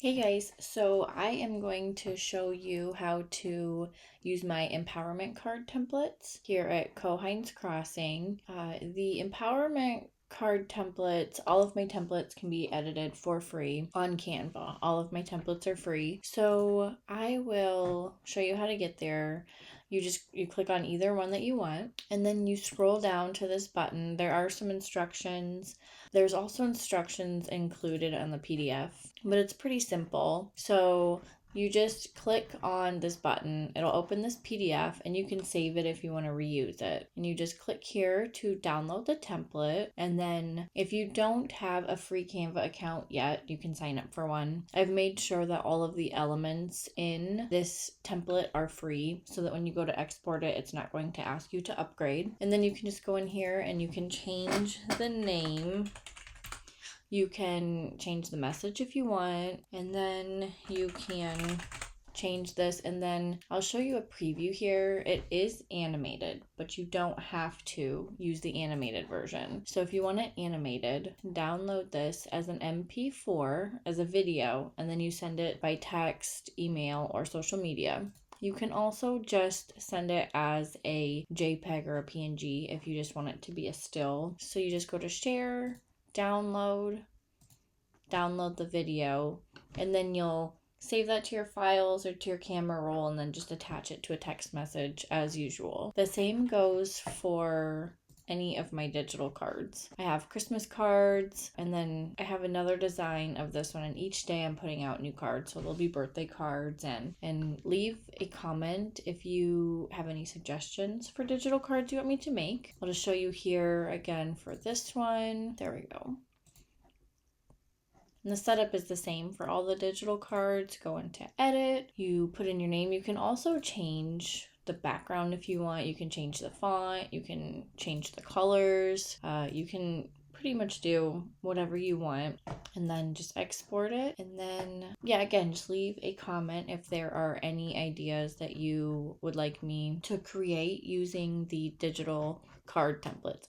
Hey guys, so I am going to show you how to use my empowerment card templates here at Cohines Crossing. The empowerment card templates, all of my templates can be edited for free on Canva. All of my templates are free. So I will show you how to get there. You click on either one that you want, and then you scroll down to this button. There are some instructions. There's also instructions included on the PDF, but it's pretty simple. So you just click on this button, it'll open this PDF, and you can save it if you want to reuse it. And you just click here to download the template. And then if you don't have a free Canva account yet, you can sign up for one. I've made sure that all of the elements in this template are free so that when you go to export it, it's not going to ask you to upgrade. And then you can just go in here and you can change the name. You can change the message if you want, and then you can change this, and then I'll show you a preview here. It is animated, but you don't have to use the animated version. So if you want it animated, download this as an MP4, as a video, and then you send it by text, email, or social media. You can also just send it as a JPEG or a PNG if you just want it to be a still. So you just go to share, download the video, and then you'll save that to your files or to your camera roll and then just attach it to a text message as usual. The same goes for any of my digital cards. I have Christmas cards, and then I have another design of this one, and each day I'm putting out new cards, so there'll be birthday cards. And leave a comment if you have any suggestions for digital cards you want me to make. I'll just show you here again for this one. There we go. And the setup is the same for all the digital cards. Go into edit, you put in your name. You can also change the background if you want. You can change the font, you can change the colors, you can pretty much do whatever you want, and then just export it. And then again, just leave a comment if there are any ideas that you would like me to create using the digital card templates.